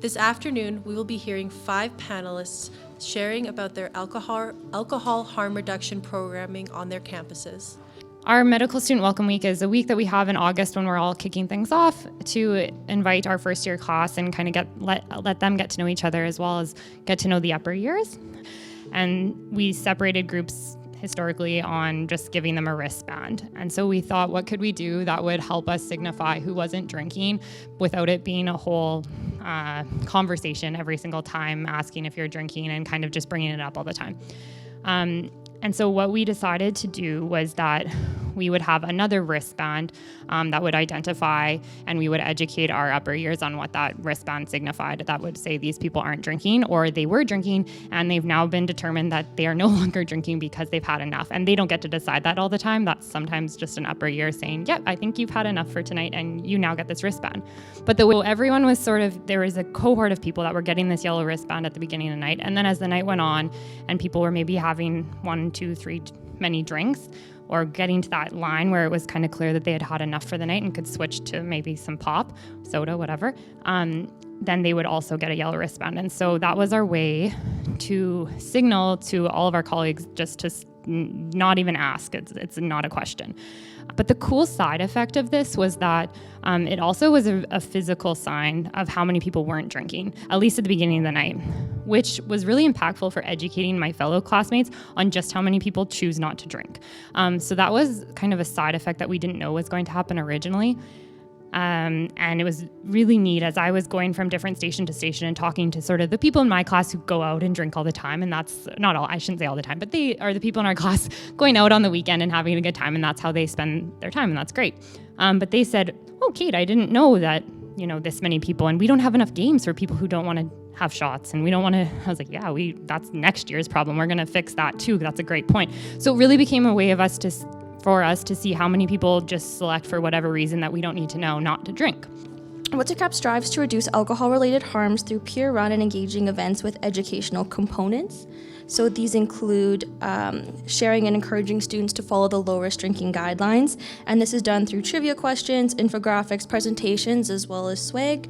This afternoon, we will be hearing 5 panelists sharing about their alcohol harm reduction programming on their campuses. Our Medical Student Welcome Week is a week that we have in August when we're all kicking things off to invite our first year class and kind of let them get to know each other as well as get to know the upper years. And we separated groups historically on just giving them a wristband. And so we thought, what could we do that would help us signify who wasn't drinking without it being a whole conversation every single time asking if you're drinking and kind of just bringing it up all the time. And so what we decided to do was that we would have another wristband that would identify, and we would educate our upper years on what that wristband signified. That would say these people aren't drinking, or they were drinking and they've now been determined that they are no longer drinking because they've had enough. And they don't get to decide that all the time. That's sometimes just an upper year saying, yep, I think you've had enough for tonight and you now get this wristband. But everyone was there was a cohort of people that were getting this yellow wristband at the beginning of the night. And then as the night went on and people were maybe having 1, 2, 3 many drinks, or getting to that line where it was kind of clear that they had had enough for the night and could switch to maybe some pop, soda, whatever, then they would also get a yellow wristband. And so that was our way to signal to all of our colleagues just to not even ask. It's not a question. But the cool side effect of this was that it also was a physical sign of how many people weren't drinking, at least at the beginning of the night, which was really impactful for educating my fellow classmates on just how many people choose not to drink. So that was kind of a side effect that we didn't know was going to happen originally. And it was really neat as I was going from different station to station and talking to sort of the people in my class who go out and drink all the time. And that's not all, I shouldn't say all the time, but they are the people in our class going out on the weekend and having a good time. And that's how they spend their time. And that's great. But they said, oh, Kate, I didn't know that, this many people, and we don't have enough games for people who don't want to have shots. And we don't want to, I was like, yeah, that's next year's problem. We're going to fix that too. That's a great point. So it really became a way of for us to see how many people just select for whatever reason that we don't need to know not to drink. WSCAP strives to reduce alcohol-related harms through peer-run and engaging events with educational components. So these include sharing and encouraging students to follow the low-risk drinking guidelines, and this is done through trivia questions, infographics, presentations, as well as swag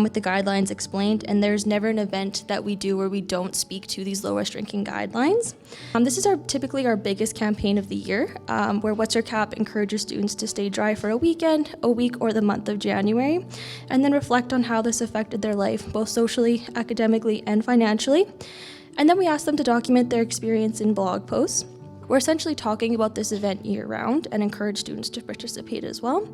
with the guidelines explained. And there's never an event that we do where we don't speak to these low-risk drinking guidelines. This is typically our biggest campaign of the year, where WSCAP encourages students to stay dry for a weekend, a week, or the month of January, and then reflect on how this affected their life, both socially, academically, and financially. And then we ask them to document their experience in blog posts. We're essentially talking about this event year-round and encourage students to participate as well.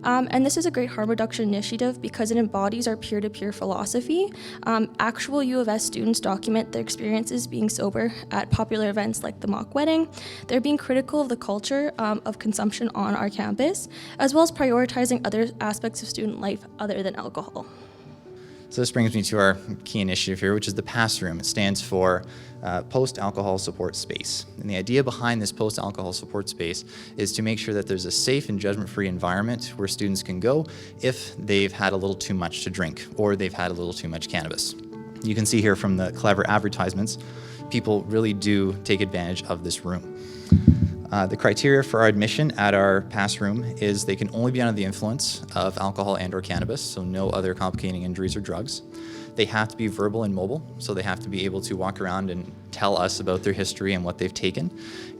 And this is a great harm reduction initiative because it embodies our peer-to-peer philosophy. Actual U of S students document their experiences being sober at popular events like the mock wedding. They're being critical of the culture of consumption on our campus, as well as prioritizing other aspects of student life other than alcohol. So this brings me to our key initiative here, which is the PASS room. It stands for Post-Alcohol Support Space. And the idea behind this post-alcohol support space is to make sure that there's a safe and judgment-free environment where students can go if they've had a little too much to drink or they've had a little too much cannabis. You can see here from the clever advertisements, people really do take advantage of this room. The criteria for our admission at our PASS room is they can only be under the influence of alcohol and or cannabis, so no other complicating injuries or drugs. They have to be verbal and mobile, so they have to be able to walk around and tell us about their history and what they've taken.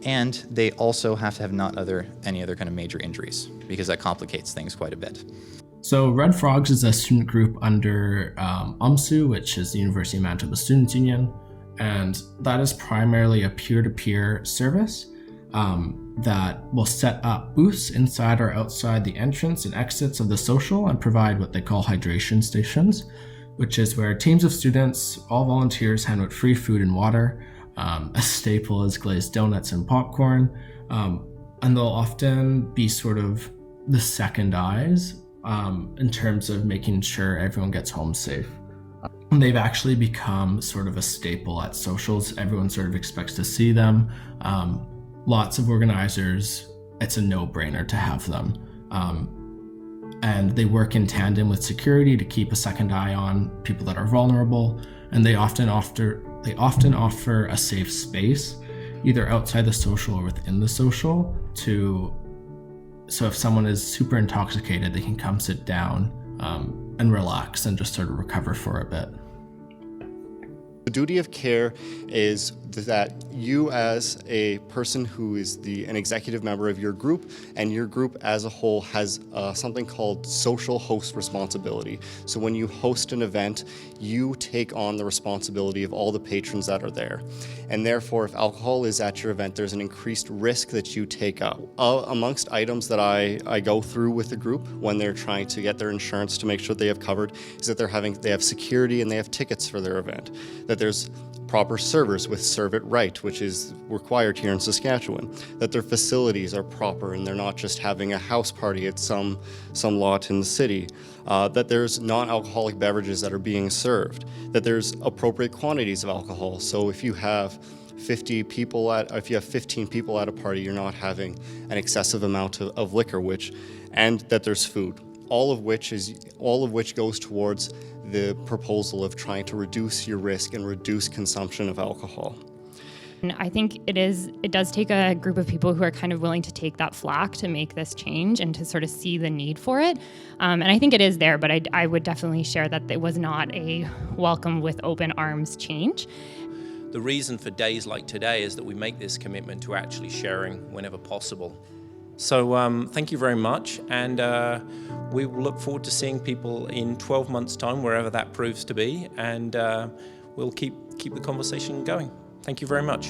And they also have to have any other kind of major injuries, because that complicates things quite a bit. So Red Frogs is a student group under UMSU, which is the University of Manitoba Students' Union, and that is primarily a peer-to-peer service that will set up booths inside or outside the entrance and exits of the social and provide what they call hydration stations, which is where teams of students, all volunteers, hand out free food and water. A staple is glazed donuts and popcorn, and they'll often be sort of the second eyes in terms of making sure everyone gets home safe. And they've actually become sort of a staple at socials. Everyone sort of expects to see them. Lots of organizers, it's a no-brainer to have them. And they work in tandem with security to keep a second eye on people that are vulnerable. And they often offer a safe space, either outside the social or within the social, so if someone is super intoxicated, they can come sit down relax and just sort of recover for a bit. The duty of care is that you as a person who is an executive member of your group, and your group as a whole has something called social host responsibility. So when you host an event, you take on the responsibility of all the patrons that are there. And therefore, if alcohol is at your event, there's an increased risk that you take up. Amongst items that I go through with the group when they're trying to get their insurance to make sure they have covered is that they have security and they have tickets for their event. That there's proper servers with Serve It Right, which is required here in Saskatchewan, that their facilities are proper and they're not just having a house party at some lot in the city, that there's non-alcoholic beverages that are being served, that there's appropriate quantities of alcohol. So if you have 15 people at a party, you're not having an excessive amount of liquor, and that there's food. All of which goes towards the proposal of trying to reduce your risk and reduce consumption of alcohol. And I think it does take a group of people who are kind of willing to take that flack to make this change and to sort of see the need for it. And I think it is there, but I would definitely share that it was not a welcome with open arms change. The reason for days like today is that we make this commitment to actually sharing whenever possible. So thank you very much, and we will look forward to seeing people in 12 months' time, wherever that proves to be, and we'll keep the conversation going. Thank you very much.